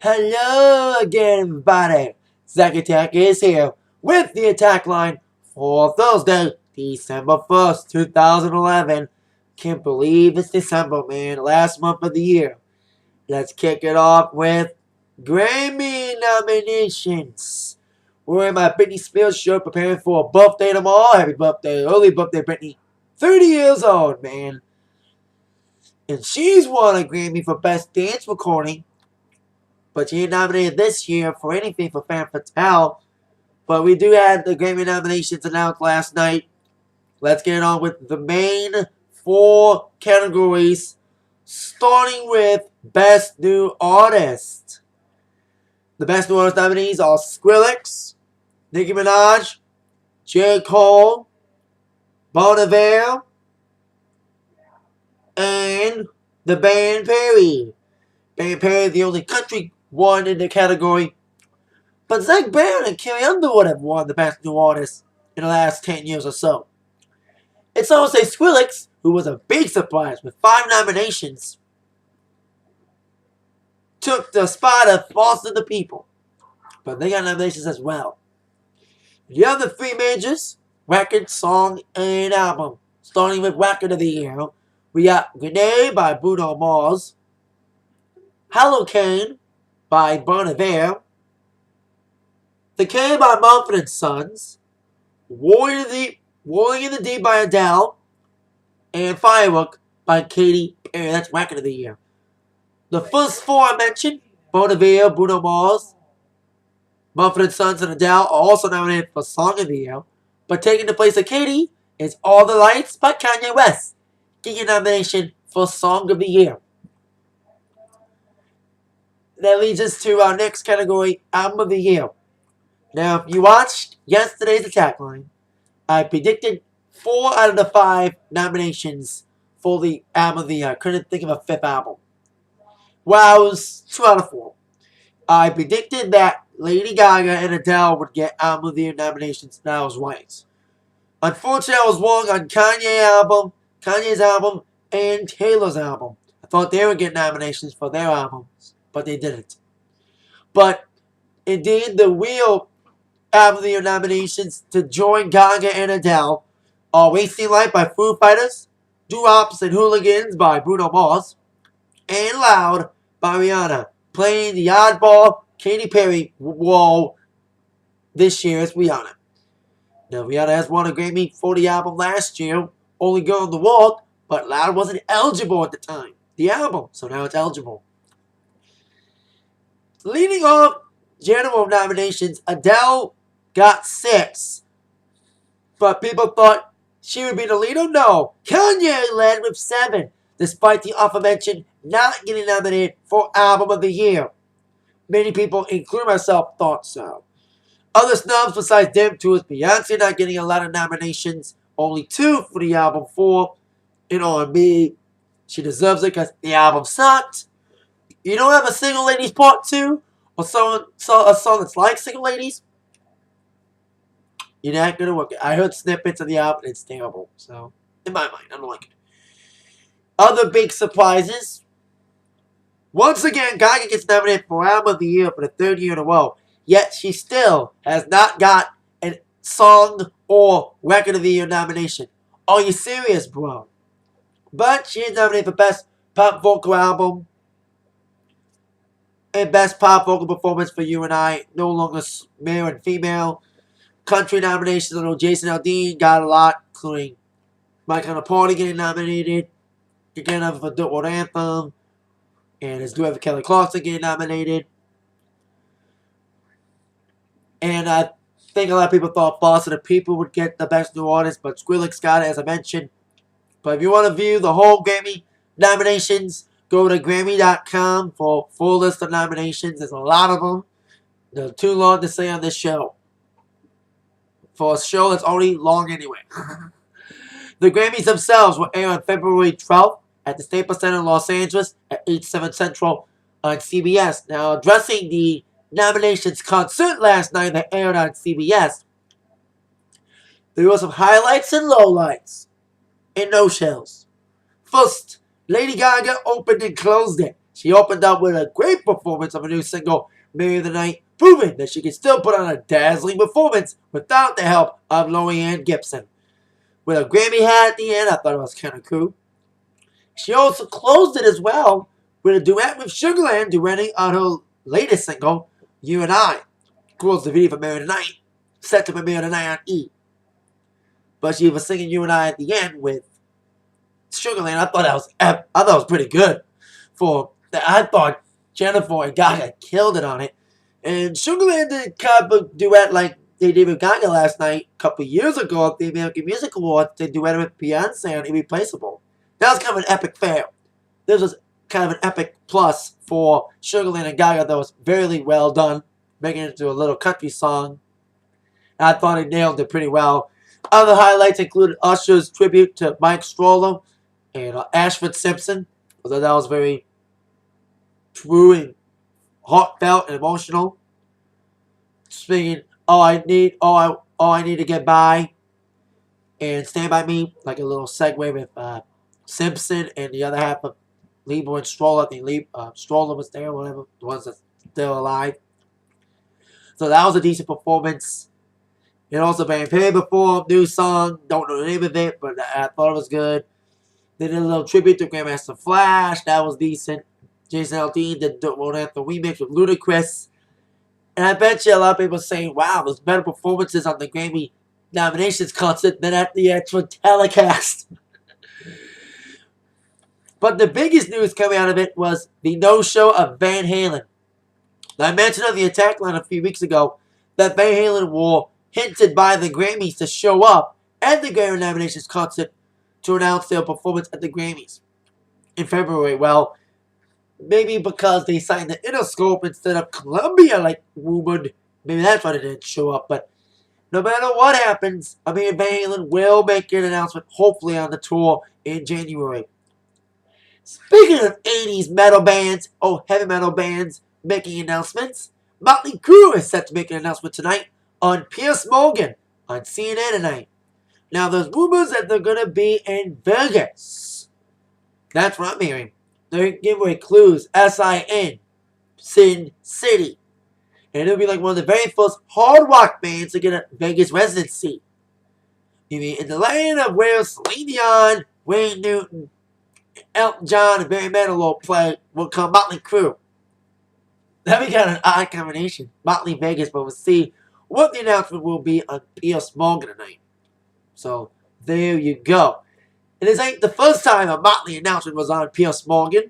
Hello again, everybody. Zack Attack is here with the Attack Line for Thursday, December 1st, 2011. Can't believe it's December, man. Last month of the year. Let's kick it off with Grammy nominations. Wearing my Britney Spears shirt, preparing for a birthday tomorrow. Happy birthday, early birthday, Britney. 30 years old, man. And she's won a Grammy for Best Dance Recording. But she ain't nominated this year for anything for Femme Fatale. But we do have the Grammy nominations announced last night. Let's get on with the main 4 categories. Starting with Best New Artist. The Best New Artist nominees are Skrillex, Nicki Minaj, J. Cole, Bon Iver, and the band Perry. Band Perry, the only country one in the category. But Zach Bryan and Carrie Underwood have won the Best New Artist in the last 10 years or so. It's also Skrillex, who was a big surprise with 5 nominations, took the spot of Foster the People. But they got nominations as well. The other 3 majors, record, song, and album. Starting with Record of the Year, we got Grenade by Bruno Mars, Halen by Bon Iver, The K by Mumford & Sons, Rolling in the Deep by Adele, and Firework by Katy Perry. That's Record of the Year. The first 4 I mentioned, Bon Iver, Bruno Mars, Mumford & Sons, and Adele, are also nominated for Song of the Year. But taking the place of Katy is All the Lights by Kanye West, getting a nomination for Song of the Year. That leads us to our next category, Album of the Year. Now, if you watched yesterday's Attack Line, I predicted 4 out of the 5 nominations for the Album of the Year. I couldn't think of a 5th album. Well, I was 2 out of 4. I predicted that Lady Gaga and Adele would get Album of the Year nominations, and I was right. Unfortunately, I was wrong on Kanye's album, and Taylor's album. I thought they would get nominations for their albums, but they didn't. But indeed, the real Album of the Year nominations to join Gaga and Adele are Wasting Light by Foo Fighters, Doo-Wops and Hooligans by Bruno Mars, and Loud by Rihanna, playing the oddball Katy Perry role this year as Rihanna. Now, Rihanna has won a Grammy for the album last year, Only Girl in the World, but Loud wasn't eligible at the time, the album, so now it's eligible. Leading off general nominations, Adele got 6, but people thought she would be the leader. No, Kanye led with 7, despite the aforementioned not getting nominated for Album of the Year. Many people, including myself, thought so. Other snubs besides them two is Beyonce not getting a lot of nominations, only 2 for the album 4 in R&B. She deserves it because the album sucked. You don't have a Single Ladies Part 2 or a song that's like Single Ladies, you're not going to work it. I heard snippets of the album and it's terrible. So, in my mind, I don't like it. Other big surprises. Once again, Gaga gets nominated for Album of the Year for the 3rd year in a row. Yet she still has not got a Song or Record of the Year nomination. Are you serious, bro? But she is nominated for Best Pop Vocal Album and Best Pop Vocal Performance for You and I. No longer male and female. Country nominations, I know Jason Aldean got a lot, including My Kind of Party getting nominated. Again, for Adult World Anthem. And his duet with Kelly Clarkson getting nominated. And I think a lot of people thought Foster the People would get the Best New Artist, but Skrillex got it, as I mentioned. But if you want to view the whole Grammy nominations, go to Grammy.com for a full list of nominations. There's a lot of them. They're too long to say on this show. For a show that's already long anyway. The Grammys themselves will air on February 12th at the Staples Center in Los Angeles at 8, 7 Central on CBS. Now, addressing the nominations concert last night that aired on CBS, there were some highlights and lowlights and no-shows. First, Lady Gaga opened and closed it. She opened up with a great performance of a new single, Mary of the Night, proving that she can still put on a dazzling performance without the help of Lorianne Gibson. With a Grammy hat at the end, I thought it was kind of cool. She also closed it as well with a duet with Sugarland, duetting on her latest single, You and I. Closed the video for Mary of the Night, set to premiere tonight on E. But she was singing You and I at the end with Sugarland. I thought that was pretty good. I thought Jennifer and Gaga killed it on it. And Sugarland did kind of a duet like they did with Gaga last night, a couple years ago at the American Music Awards. They duetted with Beyonce on Irreplaceable. That was kind of an epic fail. This was kind of an epic plus for Sugarland and Gaga that was very well done, making it into a little country song. And I thought he nailed it pretty well. Other highlights included Usher's tribute to Mike Stroller and Ashford Simpson. I thought that was very true and heartfelt and emotional. Speaking, I need to get by, and Stand By Me, like a little segue with Simpson and the other half of Lieber and Stroller. I think Stroller was there, whatever, the ones that's still alive. So that was a decent performance. And also Van Perry performed new song, don't know the name of it, but I thought it was good. They did a little tribute to Grandmaster Flash, that was decent. Jason Aldean did the World Anthem remix with Ludacris. And I bet you a lot of people are saying, wow, there's better performances on the Grammy nominations concert than at the actual telecast. But the biggest news coming out of it was the no-show of Van Halen. Now, I mentioned on the Atakline a few weeks ago that Van Halen were hinted by the Grammys to show up at the Grammy nominations concert to announce their performance at the Grammys in February. Well, maybe because they signed the Interscope instead of Columbia, like rumored. Maybe that's why they didn't show up. But no matter what happens, Van Halen will make an announcement, hopefully on the tour in January. Speaking of 80s metal bands, heavy metal bands making announcements, Motley Crue is set to make an announcement tonight on Piers Morgan on CNN tonight. Now, there's rumors that they're going to be in Vegas. That's what I'm hearing. They're giving away clues. S-I-N. Sin City. And it'll be like one of the very first hard rock bands to get a Vegas residency. You mean, in the land of where Celine Dion, Wayne Newton, Elton John, and Barry Manilow will come Motley Crue. That'd be kind of an odd combination. Motley Vegas, but we'll see what the announcement will be on Piers Morgan tonight. So, there you go. And this ain't the first time a Motley announcement was on Piers Morgan.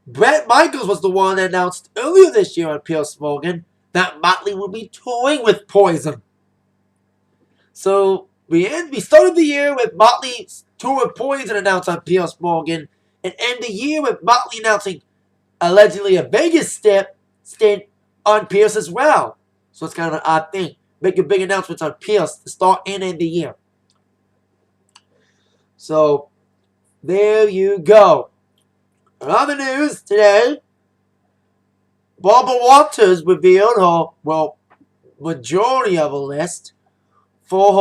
Bret Michaels was the one that announced earlier this year on Piers Morgan that Motley would be touring with Poison. So, we started the year with Motley's tour with Poison announced on Piers Morgan, and end the year with Motley announcing allegedly a Vegas stint on Piers as well. So, it's kind of an odd thing. Making big announcements on Piers to start and end the year. So, there you go. In other news today, Barbara Walters revealed her, majority of a list for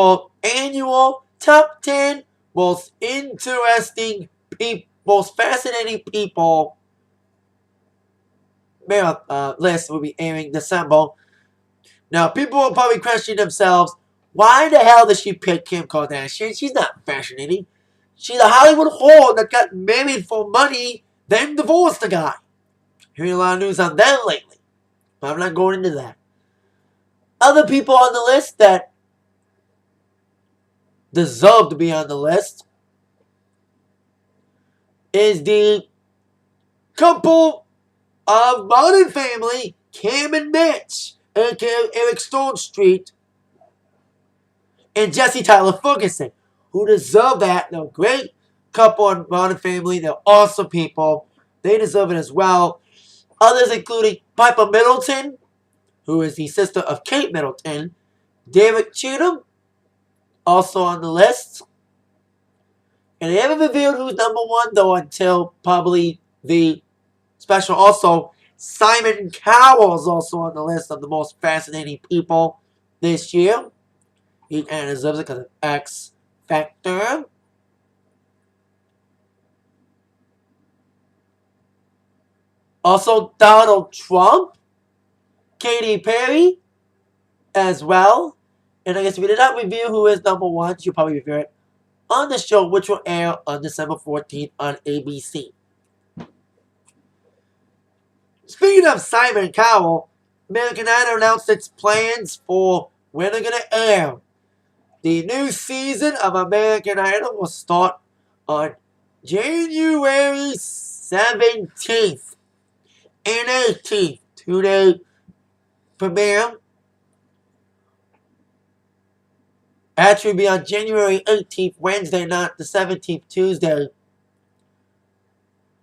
her annual top 10 most interesting, most fascinating people list will be airing December. Now, people will probably question themselves, why the hell did she pick Kim Kardashian? She's not fascinating. She's a Hollywood whore that got married for money, then divorced the guy. Hearing a lot of news on that lately. But I'm not going into that. Other people on the list that deserve to be on the list is the couple of Modern Family, Cam and Mitch, aka Eric Stone Street, and Jesse Tyler Ferguson, who deserve that. They're a great couple on Modern Family. They're awesome people. They deserve it as well. Others including Piper Middleton, who is the sister of Kate Middleton. Derek Cheatham, also on the list. And they haven't revealed who's number one, though, until probably the special. Also, Simon Cowell is also on the list of the most fascinating people this year. He deserves it because of X Factor. Also, Donald Trump, Katy Perry, as well. And I guess if we did not review who is number one, you'll probably review it on the show, which will air on December 14th on ABC. Speaking of Simon Cowell, American Idol announced its plans for when they're going to air. The new season of American Idol will start on January 17th and 18th. 2-day premiere. Actually be on January 18th, Wednesday, not the 17th, Tuesday.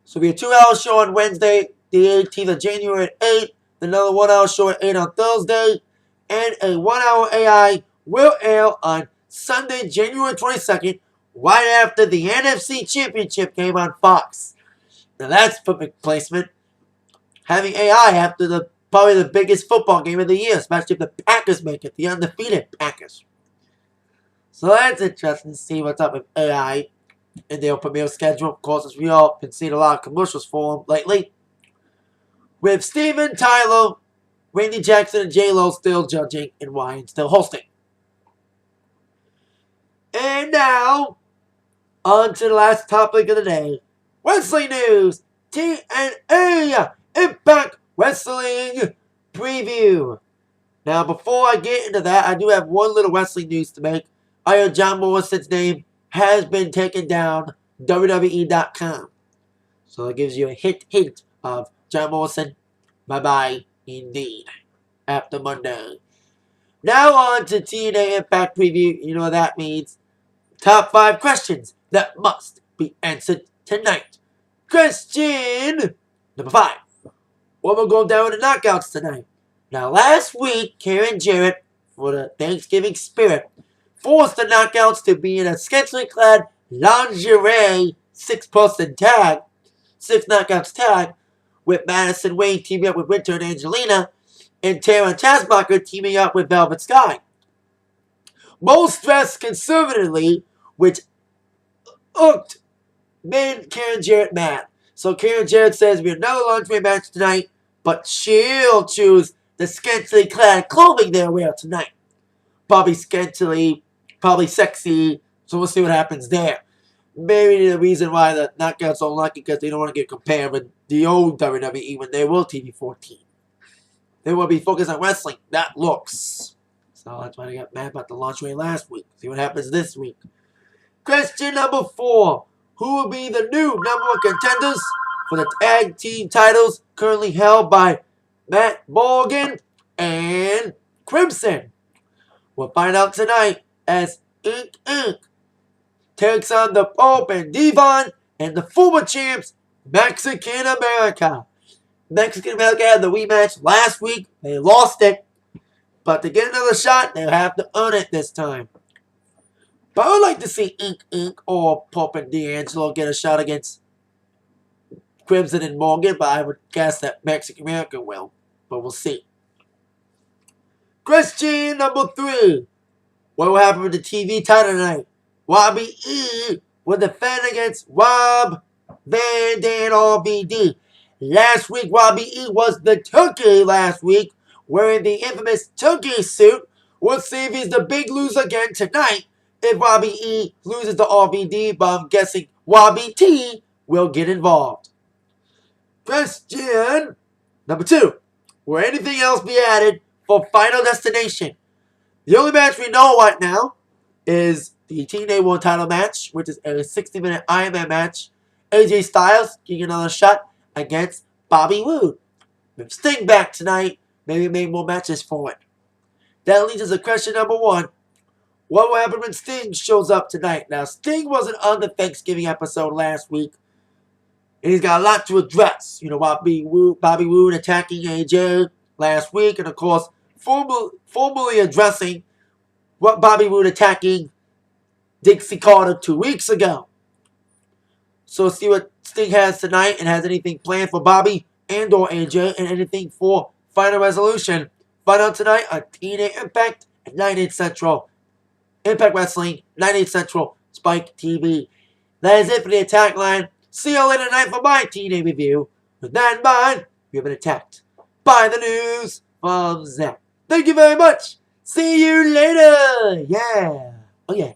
So it'll be a 2-hour show on Wednesday, the 18th of January at 8. Another 1-hour show at 8 on Thursday. And a 1-hour AI will air on Sunday, January 22nd, right after the NFC Championship game on Fox. Now that's perfect placement. Having AI after probably the biggest football game of the year, especially if the Packers make it, the undefeated Packers. So that's interesting to see what's up with AI in their premiere schedule. Of course, as we all been seeing a lot of commercials for them lately. With Steven Tyler, Randy Jackson, and J-Lo still judging and Ryan still hosting. And now, on to the last topic of the day. Wrestling news. TNA Impact Wrestling Preview. Now, before I get into that, I do have one little wrestling news to make. I heard John Morrison's name has been taken down WWE.com. So it gives you a hint of John Morrison. Bye-bye, indeed. After Monday. Now on to TNA Impact Preview. You know what that means. Top 5 questions that must be answered tonight. Question number 5. What will go down with the knockouts tonight? Now last week, Karen Jarrett, for the Thanksgiving spirit, forced the knockouts to be in a scantily clad lingerie 6-person tag, 6 knockouts tag, with Madison Wayne teaming up with Winter and Angelina, and Tara and Tazbacher teaming up with Velvet Sky. Most dressed conservatively, which made Karen Jarrett mad. So Karen Jarrett says we have another lingerie match tonight, but she'll choose the scantily clad clothing they'll wear tonight. Probably scantily, probably sexy, so we'll see what happens there. Maybe the reason why the knockouts don't like it because they don't want to get compared with the old WWE when they were TV14. They want to be focused on wrestling, not looks. So that's why they got mad about the lingerie last week. See what happens this week. Question number 4. Who will be the new number 1 contenders for the tag team titles currently held by Matt Morgan and Crimson? We'll find out tonight as Inc. takes on the Pope and Devon and the former champs, Mexican America. Mexican America had the rematch last week. They lost it. But to get another shot, they'll have to earn it this time. But I would like to see Inc. or Pope and D'Angelo get a shot against Crimson and Morgan, but I would guess that Mexican America will. But we'll see. Question number 3. What will happen with the TV title tonight? Robbie E. will defend against Rob Van Dam RVD. Last week, Robbie E. was the turkey last week, wearing the infamous turkey suit. We'll see if he's the big loser again tonight if Robbie E. loses to RVD, but I'm guessing Robbie T. will get involved. Question number 2. Will anything else be added for Final Destination? The only match we know right now is the TNA World Title match, which is a 60-minute Iron Man match. AJ Styles getting another shot against Bobby Roode. With Sting back tonight, maybe make more matches for it. That leads us to question number 1. What will happen when Sting shows up tonight? Now, Sting wasn't on the Thanksgiving episode last week, and he's got a lot to address. You know, Bobby Roode attacking AJ last week, and of course, formally addressing what Bobby Roode attacking Dixie Carter 2 weeks ago. So see what Sting has tonight and has anything planned for Bobby and or AJ and anything for Final Resolution. Find out tonight on TNA Impact at 9, Central. Impact Wrestling, 9, Central, Spike TV. That is it for the Atakline. See you later tonight for my TNA review. With that in mind, We have been attacked by the news from Zach. Thank you very much. See you later. Yeah. Oh, yeah.